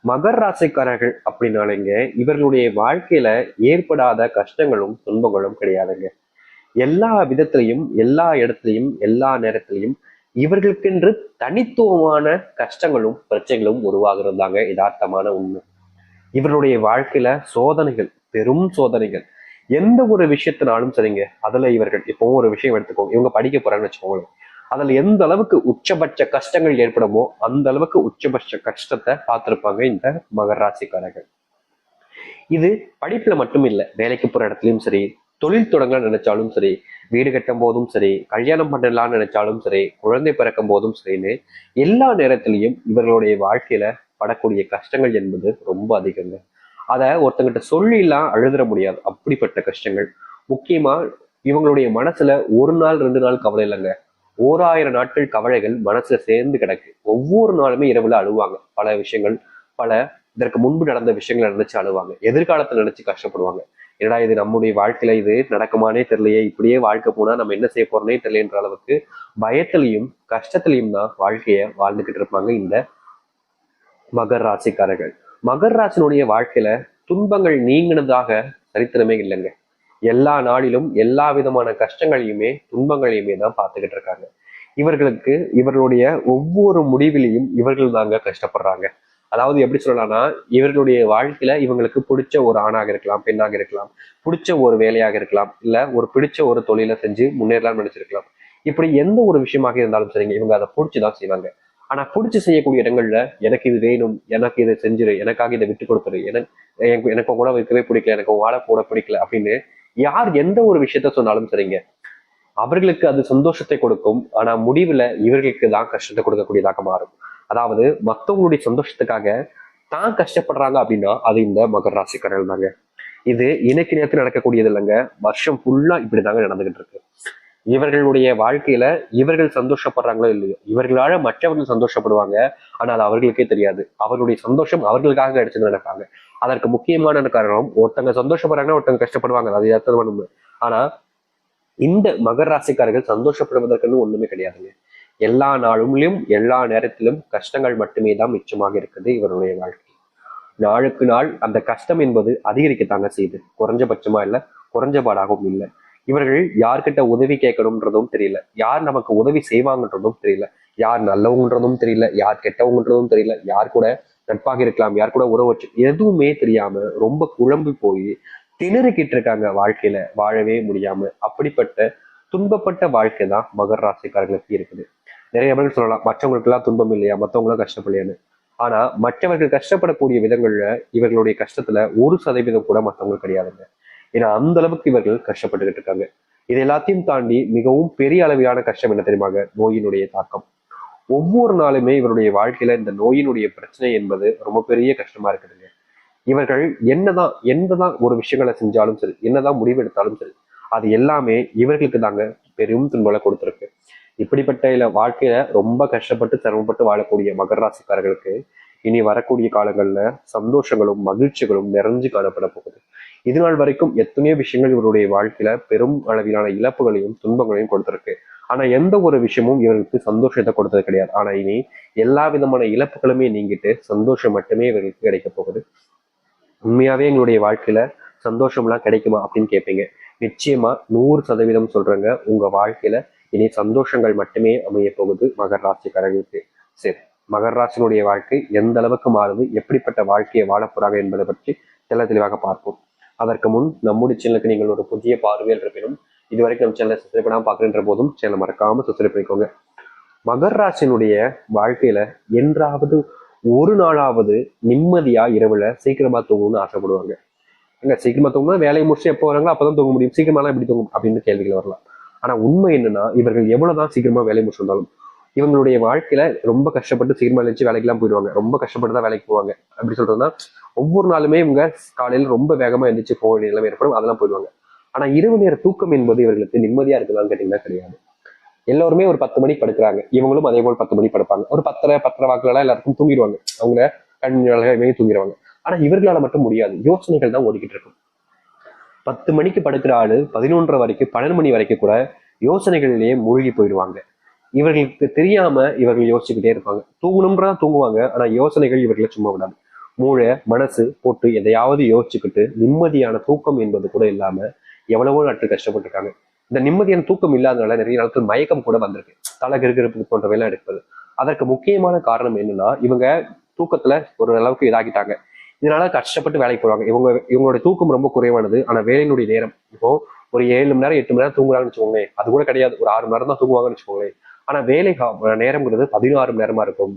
மகர் ராசிக்காரர்கள் அப்படின்னாலேங்க இவர்களுடைய வாழ்க்கையில ஏற்படாத கஷ்டங்களும் துன்பங்களும் கிடையாதுங்க. எல்லா விதத்திலையும் எல்லா இடத்துலையும் எல்லா நேரத்திலையும் இவர்களுக்கென்று தனித்துவமான கஷ்டங்களும் பிரச்சனைகளும் உருவாகிறதாங்க யதார்த்தமான உண்மை. இவருடைய வாழ்க்கையில சோதனைகள், பெரும் சோதனைகள், எந்த ஒரு விஷயத்தினாலும் சரிங்க. அதுல இவர்கள் இப்போ ஒரு விஷயம் எடுத்துக்கோங்க, இவங்க படிக்க போறாங்கன்னு வச்சுக்கோங்களேன். அதுல எந்த அளவுக்கு உச்சபட்ச கஷ்டங்கள் ஏற்படுமோ அந்த அளவுக்கு உச்சபட்ச கஷ்டத்தை பார்த்திருப்பாங்க இந்த மகர ராசிக்காரர்கள். இது படிப்புல மட்டும் இல்லை, வேலைக்கு போற இடத்துலயும் சரி, தொழில் தொடங்க நினைச்சாலும் சரி, வீடு கட்டும் போதும் சரி, கல்யாணம் பண்ணலாம்னு நினைச்சாலும் சரி, குழந்தை பிறக்கும் போதும் சரின்னு எல்லா நேரத்திலையும் இவர்களுடைய வாழ்க்கையில படக்கூடிய கஷ்டங்கள் என்பது ரொம்ப அதிகங்க. அதை ஒருத்தங்கிட்ட சொல்லிலாம் அழுதுற முடியாது, அப்படிப்பட்ட கஷ்டங்கள். முக்கியமா இவங்களுடைய மனசுல ஒரு நாள் 2 நாள் கவலை இல்லைங்க, 1000 நாட்கள் கவலைகள் மனசுல சேர்ந்து கிடக்கு. ஒவ்வொரு நாளுமே இரவுல அழுவாங்க, பல விஷயங்கள், பல இதற்கு முன்பு நடந்த விஷயங்களை நினைச்சு அழுவாங்க, எதிர்காலத்தை நினைச்சு கஷ்டப்படுவாங்க. ஏன்னா இது நம்முடைய வாழ்க்கையில இது நடக்குமானே தெரியலையே, இப்படியே வாழ்க்கை போனா நம்ம என்ன செய்ய போறோன்னே தெரியலன்ற அளவுக்கு பயத்திலையும் கஷ்டத்திலையும் தான் வாழ்க்கைய வாழ்ந்துகிட்டு இருப்பாங்க இந்த மகர் ராசிக்காரர்கள். மகர் ராசினுடைய வாழ்க்கையில துன்பங்கள் நீங்கினதாக சரித்திரமே இல்லைங்க. எல்லா நாளிலும் எல்லா விதமான கஷ்டங்களையுமே துன்பங்களையுமே தான் பார்த்துக்கிட்டு இருக்காங்க. இவர்களுக்கு இவர்களுடைய ஒவ்வொரு முடிவிலையும் இவர்கள் தாங்க கஷ்டப்படுறாங்க. அதாவது எப்படி சொல்லலாம்னா, இவர்களுடைய வாழ்க்கையில இவங்களுக்கு பிடிச்ச ஒரு ஆணாக இருக்கலாம், பெண்ணாக இருக்கலாம், பிடிச்ச ஒரு வேலையாக இருக்கலாம், இல்ல ஒரு பிடிச்ச ஒரு தொழிலை செஞ்சு முன்னேறலாம்னு நினைச்சிருக்கலாம். இப்படி எந்த ஒரு விஷயமாக இருந்தாலும் சரிங்க, இவங்க அதை பிடிச்சுதான் செய்வாங்க. ஆனா பிடிச்சு செய்யக்கூடிய இடங்கள்ல எனக்கு இது வேணும், எனக்கு இதை செஞ்சிரு, எனக்காக இதை விட்டு கொடுத்துரு, எனக்கு கூட வைக்கவே பிடிக்கல, எனக்கு வாழ கூட பிடிக்கல அப்படின்னு யார் எந்த ஒரு விஷயத்த சொன்னாலும் சரிங்க, அவர்களுக்கு அது சந்தோஷத்தை கொடுக்கும். ஆனா முடிவுல இவர்களுக்கு தான் கஷ்டத்தை கொடுக்கக்கூடியதாக மாறும். அதாவது மத்தவங்களுடைய சந்தோஷத்துக்காக தான் கஷ்டப்படுறாங்க அப்படின்னா அது இந்த மகர ராசிக்காரர்கள் தாங்க. இது இன்னைக்கு நேரத்தில் நடக்கக்கூடியது இல்லைங்க, வருஷம் ஃபுல்லா இப்படிதாங்க நடந்துகிட்டு இருக்கு. இவர்களுடைய வாழ்க்கையில இவர்கள் சந்தோஷப்படுறாங்களோ இல்லையோ, இவர்களால மற்றவர்கள் சந்தோஷப்படுவாங்க. ஆனால் அது அவர்களுக்கே தெரியாது. அவர்களுடைய சந்தோஷம் அவர்களுக்காக கிடைச்சது நினைப்பாங்க. அதற்கு முக்கியமான காரணம், ஒருத்தங்க சந்தோஷப்படுறாங்கன்னா ஒருத்தங்க கஷ்டப்படுவாங்க, அது எத்தனை. ஆனா இந்த மகர ராசிக்காரர்கள் சந்தோஷப்படுவதற்குன்னு ஒண்ணுமே கிடையாதுங்க. எல்லா நாளும் எல்லா நேரத்திலும் கஷ்டங்கள் மட்டுமே தான் மிச்சமாக இருக்குது இவருடைய வாழ்க்கை. நாளுக்கு நாள் அந்த கஷ்டம் என்பது அதிகரிக்கத்தாங்க செய்யுது, குறைஞ்சபட்சமா இல்லை, குறைஞ்சபாடாகவும் இல்லை. இவர்கள் யார்கிட்ட உதவி கேட்கணும்ன்றதும் தெரியல, யார் நமக்கு உதவி செய்வாங்கன்றதும் தெரியல, யார் நல்லவங்கன்றதும் தெரியல, யார் கெட்டவங்கன்றதும் தெரியல, யார் கூட நட்பாக இருக்கலாம், யார் கூட உறவு வச்சு எதுவுமே தெரியாம ரொம்ப குழம்பி போய் திணறிக்கிட்டு இருக்காங்க வாழ்க்கையில, வாழவே முடியாம. அப்படிப்பட்ட துன்பப்பட்ட வாழ்க்கை தான் மகர ராசிக்காரர்களுக்கு இருக்குது. நிறைய பேர்கள் சொல்லலாம், மற்றவங்களுக்கு எல்லாம் துன்பம் இல்லையா, மற்றவங்களும் கஷ்டப்படலையான்னு. ஆனா மற்றவர்கள் கஷ்டப்படக்கூடிய விதங்கள்ல இவர்களுடைய கஷ்டத்துல 1% கூட மற்றவங்களுக்கு கிடையாதுங்க. ஏன்னா அந்த அளவுக்கு இவர்கள் கஷ்டப்பட்டுக்கிட்டு இருக்காங்க. இது எல்லாத்தையும் தாண்டி மிகவும் பெரிய அளவிலான கஷ்டம் என்ன தெரியுமாங்க, நோயினுடைய தாக்கம். ஒவ்வொரு நாளுமே இவருடைய வாழ்க்கையில இந்த நோயினுடைய பிரச்சனை என்பது ரொம்ப பெரிய கஷ்டமா இருக்குதுங்க. இவர்கள் என்னதான் ஒரு விஷயங்களை செஞ்சாலும் சரி, என்னதான் முடிவெடுத்தாலும் சரி, அது எல்லாமே இவர்களுக்கு தாங்க பெரும் துன்பங்களை கொடுத்துருக்கு. இப்படிப்பட்ட வாழ்க்கையில ரொம்ப கஷ்டப்பட்டு சிரமப்பட்டு வாழக்கூடிய மகர ராசிக்காரர்களுக்கு இனி வரக்கூடிய காலங்கள்ல சந்தோஷங்களும் மகிழ்ச்சிகளும் நிறைஞ்சு காணப்பட போகுது. இது நாள் வரைக்கும் எத்தனையோ விஷயங்கள் இவருடைய வாழ்க்கையில பெரும் அளவிலான இழப்புகளையும் துன்பங்களையும் கொடுத்திருக்கு. ஆனா எந்த ஒரு விஷயமும் இவர்களுக்கு சந்தோஷத்தை கொடுத்தது கிடையாது. ஆனா இனி எல்லா விதமான இழப்புகளுமே நீங்கிட்டு சந்தோஷம் மட்டுமே இவர்களுக்கு கிடைக்க போகுது. உண்மையாவே எங்களுடைய வாழ்க்கையில சந்தோஷம்லாம் கிடைக்குமா அப்படின்னு கேட்பீங்க. நிச்சயமா 100% சொல்றேங்க, உங்க வாழ்க்கையில இனி சந்தோஷங்கள் மட்டுமே அமைய போகுது மகர ராசிக்காரர்களுக்கு. சரி, மகர ராசினுடைய வாழ்க்கை எந்த அளவுக்கு மாறுது, எப்படிப்பட்ட வாழ்க்கையை வாழ போறாங்க என்பதை பற்றி தெளிவாக பார்ப்போம். அதற்கு முன் நம்முடைய சேனலுக்கு நீங்கள் ஒரு புதிய பார்வையில் இருப்பினும் இதுவரைக்கும் நம்ம சேனலை சப்ஸ்கிரைப் பண்ணாம பார்க்கின்ற போதும் சேனலை மறக்காம சப்ஸ்கிரைப் பண்ணிக்கோங்க. மகர ராசினுடைய வாழ்க்கையில என்றாவது ஒரு நாளாவது நிம்மதியா இரவுல சீக்கிரமா தூங்கணும்னு ஆசைப்படுவாங்க. எங்க சீக்கிரமா தூங்கினா வேலையை முடிச்சு எப்போ வராங்களோ அப்பதான் தூங்க முடியும், சீக்கிரமாலாம் எப்படி தூங்கும் அப்படின்னு கேள்விகள் வரலாம். ஆனா உண்மை என்னன்னா, இவர்கள் எவ்வளவுதான் சீக்கிரமா வேலையை முடிச்சிருந்தாலும் இவங்களுடைய வாழ்க்கையில ரொம்ப கஷ்டப்பட்டு சீக்கிரமா எழுந்துச்சு வேலைக்கெல்லாம் போயிடுவாங்க, ரொம்ப கஷ்டப்பட்டு தான் வேலைக்கு போவாங்க. அப்படி சொல்றதுன்னா, ஒவ்வொரு நாளுமே இவங்க காலையில ரொம்ப வேகமா எழுந்திரிச்சு போக வேண்டிய நிலைமை ஏற்படும், அதெல்லாம் போயிடுவாங்க. ஆனா இரவு நேர தூக்கம் என்பது இவர்களுக்கு நிம்மதியா இருக்குதான்னு கேட்டீங்கன்னா கிடையாது. எல்லோருமே ஒரு 10 மணிக்கு படுக்கிறாங்க, இவங்களும் அதே போல் 10 மணிக்கு படுப்பாங்க. ஒரு 10:30 வாக்குல எல்லாம் எல்லாருக்கும் தூங்கிடுவாங்க, அவங்க கண் தூங்கிடுவாங்க. ஆனா இவர்களால மட்டும் முடியாது, யோசனைகள் தான் ஓடிக்கிட்டு இருக்கும். 10 மணிக்கு படுக்கிற ஆளு 11:30 வரைக்கும் 12 மணி வரைக்கும் கூட யோசனைகளிலேயே மூழ்கி போயிடுவாங்க. இவர்களுக்கு தெரியாம இவர்கள் யோசிச்சுக்கிட்டே இருப்பாங்க. தூங்கணும்ன்றதான் தூங்குவாங்க, ஆனா யோசனைகள் இவர்களை சும்மா விடாது. மூளை மனசு போட்டு எதையாவது யோசிச்சுக்கிட்டு நிம்மதியான தூக்கம் என்பது கூட இல்லாம எவ்வளவோ நாட்கள் கஷ்டப்பட்டிருக்காங்க. இந்த நிம்மதியான தூக்கம் இல்லாதனால நிறைய நாட்கள் மயக்கம் கூட வந்திருக்கு, தலை கிருகிருப்பு போன்றவையெல்லாம் எடுப்பது. அதற்கு முக்கியமான காரணம் என்னன்னா, இவங்க தூக்கத்துல ஒரு அளவுக்கு இதாகிட்டாங்க. இதனால கஷ்டப்பட்டு வேலைக்கு போவாங்க. இவங்களுடைய தூக்கம் ரொம்ப குறைவானது. ஆனா வேலையினுடைய நேரம் இப்போ ஒரு 7 மணி நேரம் 8 மணி நேரம் தூங்குறாங்கன்னு வச்சுக்கோங்களேன், அது கூட கிடையாது, ஒரு 6 மணி நேரம் தான் தூங்குவாங்கன்னு வச்சுக்கோங்களேன். ஆனா வேலை நேரம்ங்கிறது 16 மணி நேரமா இருக்கும்,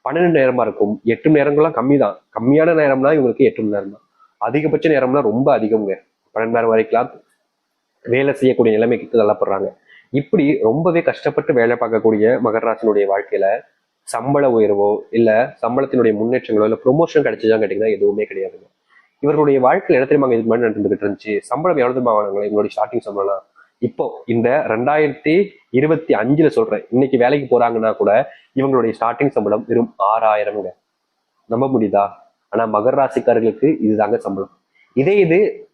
12 நேரமா இருக்கும். 8 மணி நேரங்கள்லாம் கம்மி தான். கம்மியான நேரம்னா இவங்களுக்கு 8 மணி நேரம் தான். அதிகபட்ச நேரம்னா ரொம்ப அதிகம்ங்க. 12 நேரம் வரைக்கும் வேலை செய்யக்கூடிய நிலைமைக்கு தள்ளப்படுறாங்க. இப்படி ரொம்பவே கஷ்டப்பட்டு வேலை பார்க்கக்கூடிய மகராசனுடைய வாழ்க்கையில சம்பள உயர்வோ இல்ல சம்பளத்தினுடைய முன்னேற்றங்களோ இல்ல ப்ரொமோஷன் கிடைச்சதான் கேட்டீங்கன்னா எதுவுமே கிடையாதுங்க. இவர்களுடைய வாழ்க்கையில் என்ன தெரியுமா இதுக்கு முன்னாடி நடந்துகிட்டு இருந்துச்சு? சம்பளம் எவ்வளவு தெரியுமா வாங்கினாங்களே இவங்களுடைய ஸ்டார்டிங் சம்பளம்லாம்? இப்போ இந்த 2025 சொல்றேன், இன்னைக்கு வேலைக்கு போறாங்கன்னா கூட இவங்களுடைய ஸ்டார்டிங் சம்பளம் வெறும் 6000ங்க. நம்ப முடியுதா? ஆனா மகர ராசிக்காரர்களுக்கு இதுதாங்க சம்பளம். இது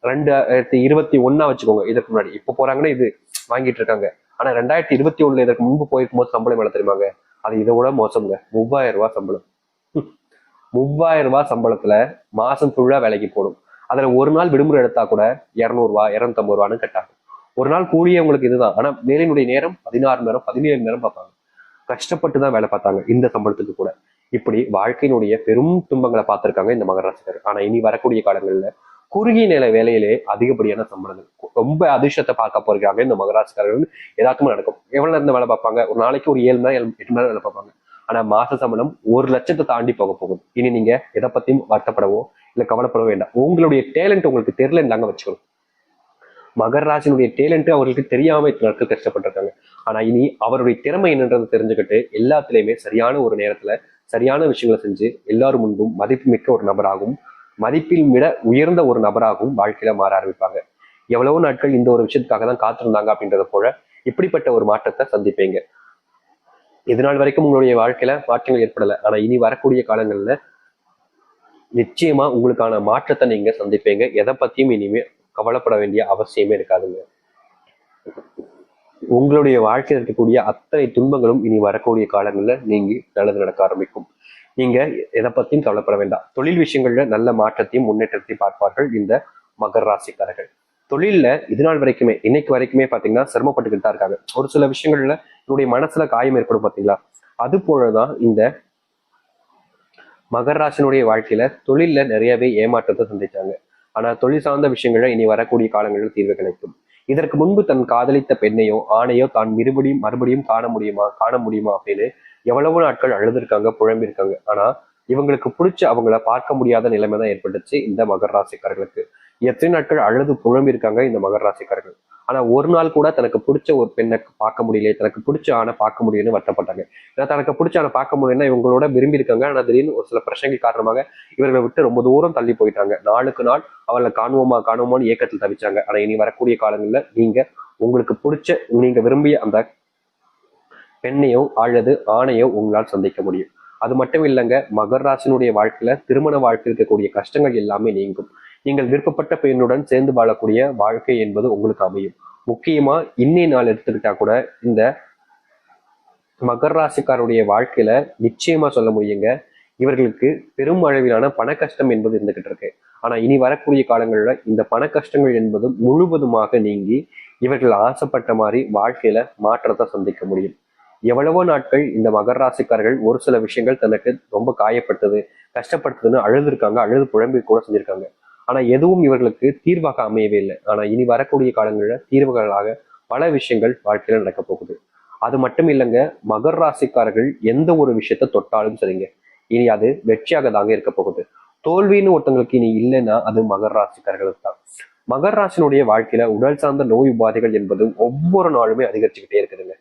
2021 வச்சுக்கோங்க, இதுக்கு முன்னாடி. இப்ப போறாங்கன்னா இது வாங்கிட்டு இருக்காங்க. ஆனா 2021 இதற்கு முன்பு போயிருக்கும் போது சம்பளம் எவ்வளவு தெரியுமாங்க? அது இதை விட மோசம்ங்க. 3000 ரூபாய் சம்பளம். 3000 ரூபாய் சம்பளத்துல மாசம் ஃபுல்லா வேலைக்கு போடும். அதுல ஒரு நாள் விடுமுறை எடுத்தா கூட 200 ரூபாய் 250 ரூபான்னு கட்டாகும். ஒரு நாள் கூலியே உங்களுக்கு இதுதான். ஆனா வேலையினுடைய நேரம் 16 மணி நேரம் 17 மணி நேரம் பார்ப்பாங்க. கஷ்டப்பட்டு தான் வேலை பார்த்தாங்க இந்த சம்பளத்துக்கு கூட. இப்படி வாழ்க்கையினுடைய பெரும் துன்பங்களை பார்த்திருக்காங்க இந்த மகர ராசிக்காரர். ஆனா இனி வரக்கூடிய காலங்கள்ல குறுகிய நிலை வேலையிலே அதிகப்படியான சம்பளங்கள், ரொம்ப அதிர்ஷ்டத்தை பார்க்க போறாங்க இந்த மகராசிக்காரர்கள். ஏதாச்சும் நடக்கும். எவ்வளவு நேரம் வேலை பார்ப்பாங்க? ஒரு நாளைக்கு ஒரு 7 மணி நேரம் 8 மணி நேரம் வேலை பார்ப்பாங்க. ஆனா மாச சம்பளம் 1 லட்சத்தை தாண்டி போக போகுது. இனி நீங்க எதை பத்தியும் வருத்தப்படவோ இல்ல கவலைப்படவோ வேண்டாம். உங்களுடைய டேலண்ட் உங்களுக்கு தெரியலன்னு வச்சுக்கணும். மகர ராசினுடைய டேலண்ட் அவர்களுக்கு தெரியாம இத்தனை நாட்கள் கஷ்டப்பட்டிருக்காங்க. ஆனா இனி அவருடைய திறமை என்னன்றது தெரிஞ்சுக்கிட்டு எல்லாத்துலயுமே சரியான ஒரு நேரத்துல சரியான விஷயங்களை செஞ்சு எல்லாரும் முன்பும் மதிப்புமிக்க ஒரு நபராகவும் மதிப்பில் விட உயர்ந்த ஒரு நபராகவும் வாழ்க்கையில மாற ஆரம்பிப்பாங்க. எவ்வளவோ நாட்கள் இந்த ஒரு விஷயத்துக்காக தான் காத்திருந்தாங்க அப்படின்றத போல இப்படிப்பட்ட ஒரு மாற்றத்தை சந்திப்பீங்க. இது நாள் வரைக்கும் உங்களுடைய வாழ்க்கையில மாற்றங்கள் ஏற்படலை. ஆனா இனி வரக்கூடிய காலங்கள்ல நிச்சயமா உங்களுக்கான மாற்றத்தை நீங்க சந்திப்பீங்க. எதை பத்தியும் இனிமே கவலைப்பட வேண்டிய அவசியமே இருக்காதுங்க. உங்களுடைய வாழ்க்கையில் இருக்கக்கூடிய அத்தனை துன்பங்களும் இனி வரக்கூடிய காலங்கள்ல நீங்க நல்லது நடக்க ஆரம்பிக்கும். நீங்க எதை பத்தியும் கவலைப்பட வேண்டாம். தொழில் விஷயங்கள்ல நல்ல மாற்றத்தையும் முன்னேற்றத்தையும் பார்ப்பார்கள் இந்த மகர ராசிக்காரர்கள். தொழில்ல இது நாள் வரைக்குமே இன்னைக்கு வரைக்குமே பாத்தீங்கன்னா சிரமப்பட்டுக்கிட்டு தான் இருக்காங்க. ஒரு சில விஷயங்கள்ல என்னுடைய மனசுல காயம் ஏற்படும் பாத்தீங்களா? அது போலதான் இந்த மகர ராசினுடைய வாழ்க்கையில தொழில்ல நிறையவே ஏமாற்றத்தை சந்திச்சாங்க. ஆனா தொழில் சார்ந்த விஷயங்கள்ல இனி வரக்கூடிய காலங்களில் தீர்வு கிடைக்கும். இதற்கு முன்பு தன் காதலித்த பெண்ணையோ ஆணையோ தான் மறுபடியும் காண முடியுமா அப்படின்னு எவ்வளவு நாட்கள் அழுதுருக்காங்க, புழம்பிருக்காங்க. ஆனா இவங்களுக்கு பிடிச்ச அவங்கள பார்க்க முடியாத நிலைமை தான் ஏற்பட்டுச்சு இந்த மகர ராசிக்காரர்களுக்கு. எத்தனை நாட்கள் அழுது புழம்பிருக்காங்க இந்த மகர ராசிக்காரர்கள். ஆனா ஒரு நாள் கூட தனக்கு பிடிச்ச ஒரு பெண்ணை பார்க்க முடியல, தனக்கு பிடிச்ச ஆணை பார்க்க முடியும்னு வருத்தப்பட்டாங்க. ஏன்னா தனக்கு பிடிச்ச ஆணை பார்க்க முடியும்னா இவங்களோட விரும்பி இருக்காங்க. ஆனா திடீர்னு ஒரு சில பிரச்சனைகள் காரணமாக இவர்களை விட்டு ரொம்ப தூரம் தள்ளி போயிட்டாங்க. நாளுக்கு நாள் அவளை காணுவோமான்னு ஏக்கத்தில் தவிச்சாங்க. ஆனா இனி வரக்கூடிய காலங்கள்ல நீங்க உங்களுக்கு பிடிச்ச நீங்க விரும்பிய அந்த பெண்ணையோ அல்லது ஆணையோ உங்களால் சந்திக்க முடியும். அது மட்டும் இல்லைங்க, மகர ராசினுடைய வாழ்க்கையில திருமண வாழ்க்கை இருக்கக்கூடிய கஷ்டங்கள் எல்லாமே நீங்கும். நீங்கள் விருப்பப்பட்ட பெண்ணுடன் சேர்ந்து வாழக்கூடிய வாழ்க்கை என்பது உங்களுக்கு அமையும். முக்கியமா இன்னைய நாள் எடுத்துக்கிட்டா கூட இந்த மகர ராசிக்காருடைய வாழ்க்கையில நிச்சயமா சொல்ல முடியுங்க, இவர்களுக்கு பெரும் அளவிலான பண கஷ்டம் என்பது இருந்துகிட்டு இருக்கு. ஆனா இனி வரக்கூடிய காலங்கள்ல இந்த பண கஷ்டங்கள் என்பது முழுவதுமாக நீங்கி இவர்கள் ஆசைப்பட்ட மாதிரி வாழ்க்கையில மாற்றத்தை சந்திக்க முடியும். எவ்வளவோ நாட்கள் இந்த மகர ராசிக்காரர்கள் ஒரு சில விஷயங்கள் தனக்கு ரொம்ப காயப்பட்டது கஷ்டப்பட்டதுன்னு அழுதுருக்காங்க, அழுது புழம்பி கூட செஞ்சிருக்காங்க. ஆனா எதுவும் இவர்களுக்கு தீர்வாக அமையவே இல்லை. ஆனா இனி வரக்கூடிய காலங்களில் தீர்வுகளாக பல விஷயங்கள் வாழ்க்கையில நடக்க போகுது. அது மட்டும் இல்லைங்க, மகர ராசிக்காரர்கள் எந்த ஒரு விஷயத்த தொட்டாலும் சரிங்க, இனி அது வெற்றியாக தாங்க இருக்க போகுது. தோல்வின்னு ஒருத்தங்களுக்கு இனி இல்லைன்னா அது மகர ராசிக்காரர்களுக்கு தான். மகர ராசினுடைய வாழ்க்கையில உடல் சார்ந்த நோய் உபாதைகள் என்பது ஒவ்வொரு நாளுமே அதிகரிச்சுக்கிட்டே இருக்குதுங்க.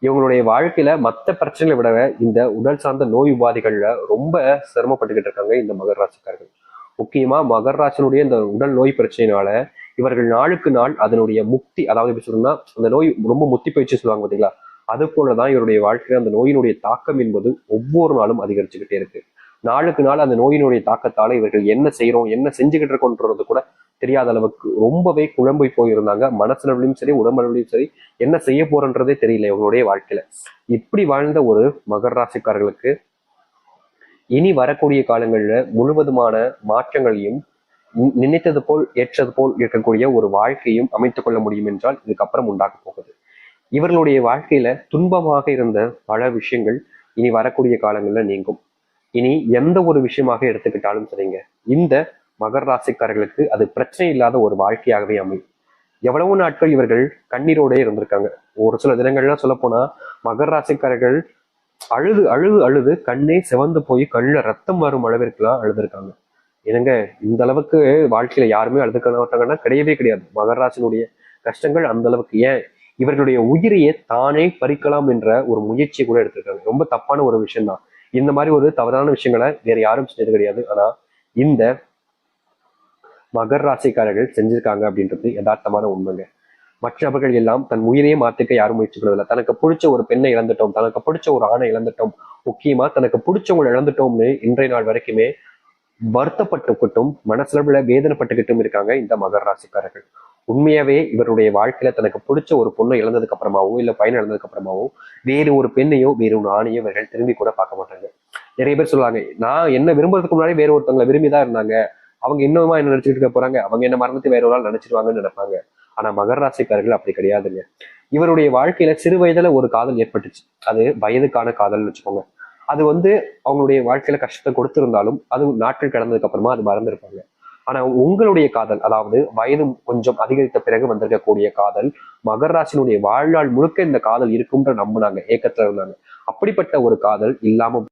இவங்களுடைய வாழ்க்கையில மற்ற பிரச்சனைகளை விட இந்த உடல் சார்ந்த நோய் உபாதைகள்ல ரொம்ப சிரமப்பட்டுக்கிட்டு இருக்காங்க இந்த மகர ராசிக்காரர்கள். முக்கியமா மகர ராசினுடைய இந்த உடல் நோய் பிரச்சனையினால இவர்கள் நாளுக்கு நாள் அதனுடைய முக்தி, அதாவது எப்படி சொல்லணும்னா அந்த நோய் ரொம்ப முத்தி போயிடுச்சு சொல்லுவாங்க பார்த்தீங்களா, அது போலதான் இவருடைய வாழ்க்கையில அந்த நோயினுடைய தாக்கம் என்பது ஒவ்வொரு நாளும் அதிகரிச்சுக்கிட்டே இருக்கு. நாளுக்கு நாள் அந்த நோயினுடைய தாக்கத்தால இவர்கள் என்ன செய்யறோம் என்ன செஞ்சுக்கிட்டு இருக்கோன்றது கூட தெரியாத அளவுக்கு ரொம்பவே குழம்பி போயிருந்தாங்க. மனசளவிலும் சரி உடம்பளவிலும் சரி என்ன செய்ய போறன்றதே தெரியல இவங்களுடைய வாழ்க்கையில. இப்படி வாழ்ந்த ஒரு மகர ராசிக்காரர்களுக்கு இனி வரக்கூடிய காலங்கள்ல முழுவதுமான மாற்றங்களையும் நினைத்தது போல் ஏற்றது போல் இருக்கக்கூடிய ஒரு வாழ்க்கையும் அமைத்துக் கொள்ள முடியும் என்றால் இதுக்கப்புறம் உண்டாக போகுது. இவர்களுடைய வாழ்க்கையில துன்பமாக இருந்த பல விஷயங்கள் இனி வரக்கூடிய காலங்கள்ல நீங்கும். இனி எந்த ஒரு விஷயமாக எடுத்துக்கிட்டாலும் சரிங்க, இந்த மகர ராசிக்காரர்களுக்கு அது பிரச்சனை இல்லாத ஒரு வாழ்க்கையாகவே அமையும். எவ்வளவு நாட்கள் இவர்கள் கண்ணீரோட இருந்திருக்காங்க. ஒரு சில தினங்கள்லாம் சொல்ல போனா மகர ராசிக்காரர்கள் அழுது அழுது அழுது கண்ணே சிவந்து போய் கண்ணுல ரத்தம் வரும் அளவிற்குலாம் அழுதுருக்காங்க. என்னங்க, இந்த அளவுக்கு வாழ்க்கையில யாருமே அழுதுக்க மாட்டாங்கன்னா கிடையவே கிடையாது. மகர ராசினுடைய கஷ்டங்கள் அந்த அளவுக்கு. ஏன், இவர்களுடைய உயிரையே தானே பறிக்கலாம் என்ற ஒரு முயற்சியை கூட எடுத்திருக்காங்க. ரொம்ப தப்பான ஒரு விஷயம் தான். இந்த மாதிரி ஒரு தவறான விஷயங்களை வேற யாரும் செஞ்சது கிடையாது. ஆனா இந்த மகர ராசிக்காரர்கள் செஞ்சிருக்காங்க அப்படின்றது யதார்த்தமான உண்மைங்க. மற்றவர்கள் எல்லாம் தன் உயிரையே மாத்திக்க யாரும் முயற்சி பண்ணதில்லை. தனக்கு பிடிச்ச ஒரு பெண்ணை இழந்துட்டோம், தனக்கு பிடிச்ச ஒரு ஆணை இழந்துட்டோம், முக்கியமா தனக்கு பிடிச்சவங்களை இழந்துட்டோம்னு இன்றைய நாள் வரைக்குமே வருத்தப்பட்டுக்கிட்டும் மனசுல வேதனைப்பட்டுக்கிட்டும் இருக்காங்க இந்த மகர ராசிக்காரர்கள். உண்மையாவே இவருடைய வாழ்க்கையில தனக்கு பிடிச்ச ஒரு பொண்ணை இழந்ததுக்கு அப்புறமாவோ இல்ல பையனை இழந்ததுக்கு அப்புறமாவோ வேறு ஒரு பெண்ணையோ வேறு ஒரு ஆணையோ இவர்கள் திரும்பி கூட பார்க்க மாட்டாங்க. நிறைய பேர் சொல்லுவாங்க, நான் என்ன விரும்புறதுக்கு முன்னாடி வேற ஒருத்தவங்களை விரும்பிதான் இருந்தாங்க, அவங்க இன்னுமா என்ன நினைச்சிட்டு இருக்க போறாங்க, அவங்க என்ன மறந்துட்டு வேற ஒரு நாள் நினைச்சிருவாங்கன்னு நினைப்பாங்க. ஆனா மகர ராசிக்காரர்கள் அப்படி கிடையாதுங்க. இவருடைய வாழ்க்கையில சிறு வயதுல ஒரு காதல் ஏற்பட்டுச்சு. அது வயதுக்கான காதல்னு வச்சுக்கோங்க. அது அவங்களுடைய வாழ்க்கையில கஷ்டத்தை கொடுத்திருந்தாலும் அது நாட்கள் கடந்ததுக்கு அப்புறமா அது மறந்துருப்பாங்க. ஆனா உங்களுடைய காதல், அதாவது வயது கொஞ்சம் அதிகரித்த பிறகு வந்திருக்கக்கூடிய காதல், மகர ராசினுடைய வாழ்நாள் முழுக்க இந்த காதல் இருக்கும்ன்ற நம்பினாங்க, ஏக்கத்துல இருந்தாங்க. அப்படிப்பட்ட ஒரு காதல் இல்லாம